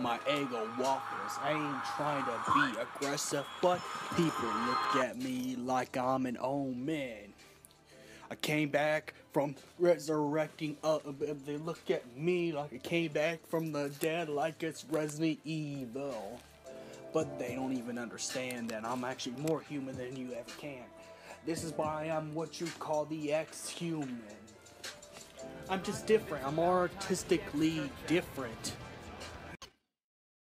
my Eggo waffles. I ain't trying to be aggressive, but people look at me like I'm an old man. I came back from resurrecting, they look at me like I came back from the dead like it's Resident Evil. But they don't even understand that I'm actually more human than you ever can. This is why I'm what you call the ex-human. I'm just different. I'm artistically different.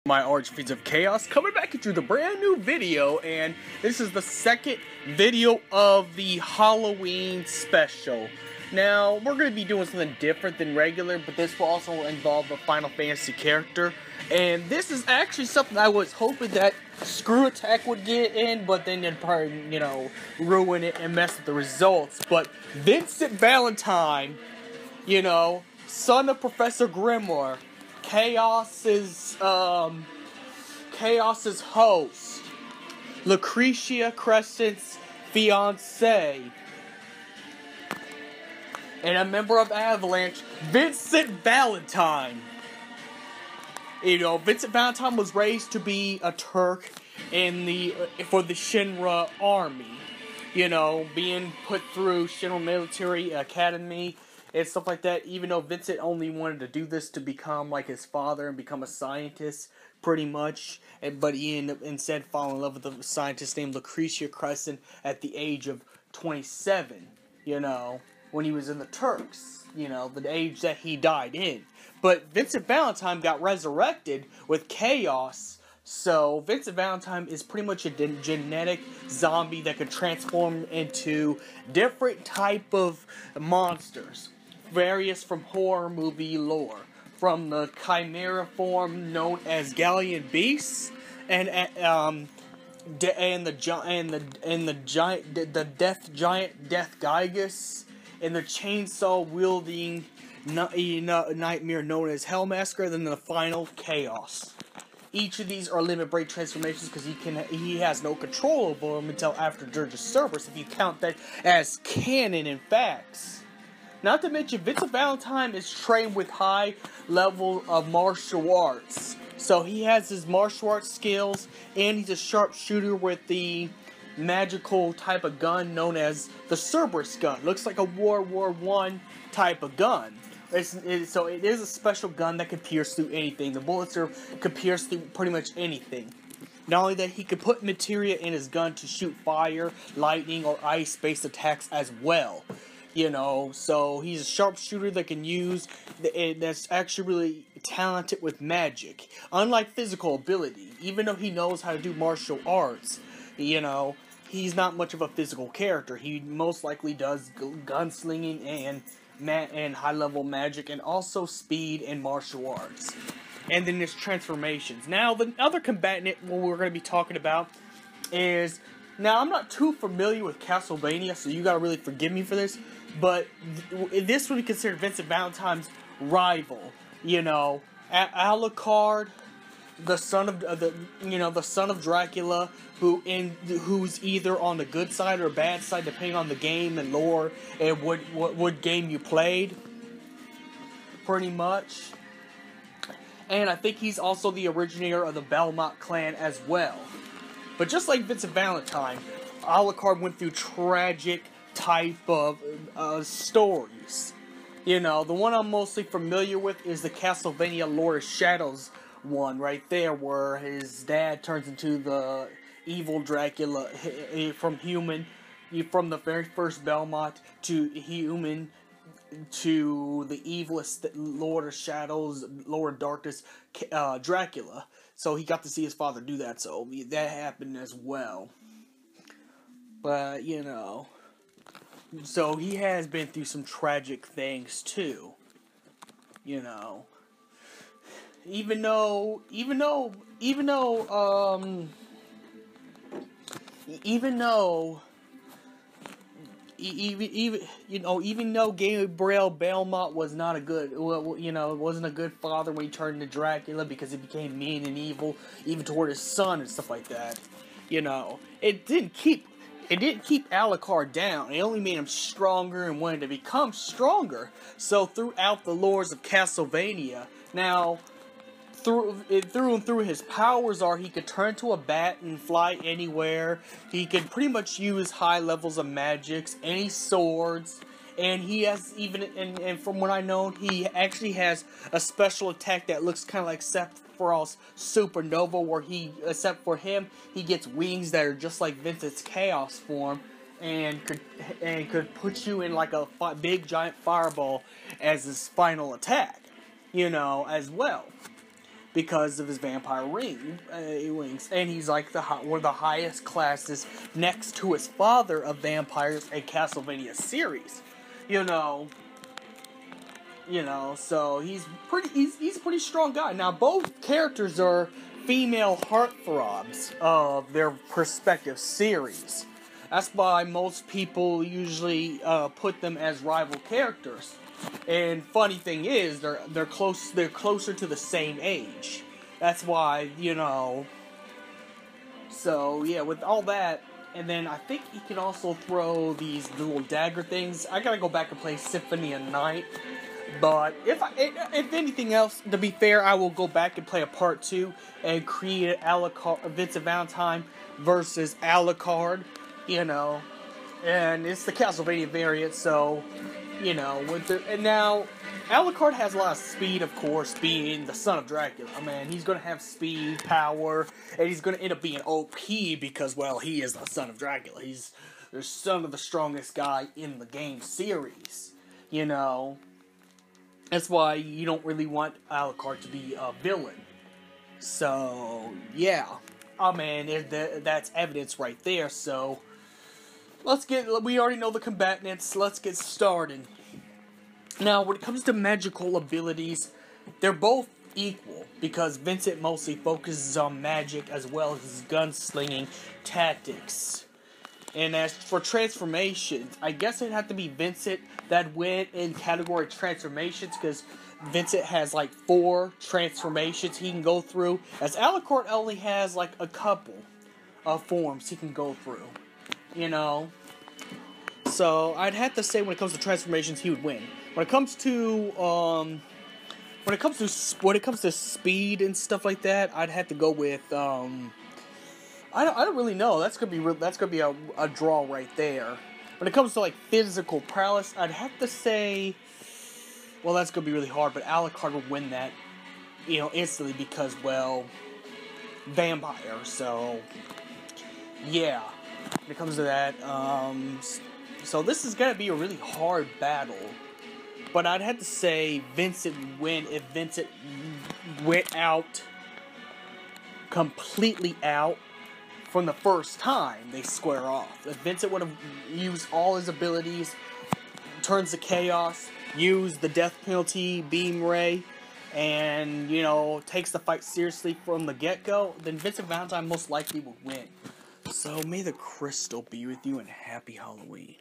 My Archfiends of Chaos coming back at you with a brand new video, and this is the second video of the Halloween special. Now, we're going to be doing something different than regular, but this will also involve a Final Fantasy character. And this is actually something I was hoping that Screw Attack would get in, but then they'd probably, you know, ruin it and mess with the results. But VincentValentine, you know, son of Professor Grimoire, Chaos's host, Lucretia Crescent's fiance, and a member of Avalanche, VincentValentine. You know, VincentValentine was raised to be a Turk in for the Shinra army. You know, being put through Shinra Military Academy and stuff like that, even though Vincent only wanted to do this to become like his father and become a scientist, pretty much, but he instead fell in love with a scientist named Lucretia Crescent at the age of 27, you know, when he was in the Turks, you know, the age that he died in. But VincentValentine got resurrected with Chaos, so VincentValentine is pretty much a genetic zombie that could transform into different type of monsters. Various from horror movie lore, from the chimera form known as Galleon Beasts, and the death giant Death Gygus, and the chainsaw wielding nightmare known as Hellmasker, then the final Chaos. Each of these are limit break transformations because he has no control over them until after Dirge's Cerberus, if you count that as canon and facts. Not to mention, VincentValentine is trained with high level of martial arts. So he has his martial arts skills, and he's a sharpshooter with the magical type of gun known as the Cerberus gun. Looks like a World War I type of gun. So it is a special gun that can pierce through anything. The bullets could pierce through pretty much anything. Not only that, he could put materia in his gun to shoot fire, lightning, or ice-based attacks as well. You know, so he's a sharpshooter that can use, that's actually really talented with magic. Unlike physical ability, even though he knows how to do martial arts, you know, he's not much of a physical character. He most likely does gunslinging and high-level magic, and also speed and martial arts. And then there's transformations. Now, the other combatant we're going to be talking about is... Now, I'm not too familiar with Castlevania, so you gotta really forgive me for this, but this would be considered VincentValentine's rival. You know, Alucard, the son of Dracula, who's either on the good side or bad side, depending on the game and lore and what game you played, pretty much. And I think he's also the originator of the Belmont clan as well. But just like VincentValentine, Alucard went through tragic type of stories. You know, the one I'm mostly familiar with is the Castlevania Lord of Shadows one right there, where his dad turns into the evil Dracula from the very first Belmont to human to the evilest Lord of Shadows, Lord of Darkness, Dracula. So he got to see his father do that, so that happened as well. But, you know, so he has been through some tragic things too. You know, even though Gabriel Belmont was not a good, wasn't a good father when he turned into Dracula, because he became mean and evil, even toward his son and stuff like that. You know, it didn't keep Alucard down. It only made him stronger and wanted to become stronger. So throughout the lores of Castlevania, now through and through, his powers are he could turn to a bat and fly anywhere. He could pretty much use high levels of magics, any swords, and he has even, and from what I know, he actually has a special attack that looks kind of like Sephiroth's Supernova, where except for him, he gets wings that are just like Vincent's Chaos form, and could put you in like a big giant fireball as his final attack, you know, as well, because of his vampire wings, and he's like one of the highest classes next to his father of vampires in Castlevania series, you know, so he's a pretty strong guy. Now both characters are female heartthrobs of their respective series. That's why most people usually put them as rival characters. And funny thing is, they're closer to the same age. That's why, you know. So yeah, with all that, and then I think he can also throw these little dagger things. I gotta go back and play Symphony of Night. But if anything else, to be fair, I will go back and play a part 2 and create Alucard, VincentValentine versus Alucard. You know, and it's the Castlevania variant, so, you know, and now, Alucard has a lot of speed, of course, being the son of Dracula. I mean, he's gonna have speed, power, and he's gonna end up being OP because, well, he is the son of Dracula. He's the son of the strongest guy in the game series, you know. That's why you don't really want Alucard to be a villain. So, yeah. I mean, that's evidence right there, so we already know the combatants, let's get started. Now, when it comes to magical abilities, they're both equal, because Vincent mostly focuses on magic as well as his gunslinging tactics. And as for transformations, I guess it'd have to be Vincent that went in category transformations, because Vincent has like 4 transformations he can go through, as Alucard only has like a couple of forms he can go through. You know, so I'd have to say when it comes to transformations, he would win. When it comes to speed and stuff like that, I'd have to go with I don't really know. That's gonna be a draw right there. When it comes to like physical prowess, I'd have to say, well, that's gonna be really hard. But Alucard would win that, you know, instantly because, well, vampire. So yeah. When it comes to that, so this is gonna be a really hard battle, but I'd have to say Vincent would win if Vincent went out completely out from the first time they square off. If Vincent would have used all his abilities, turns to chaos, used the death penalty, beam ray, and, you know, takes the fight seriously from the get-go, then VincentValentine most likely would win. So, may the crystal be with you, and happy Halloween.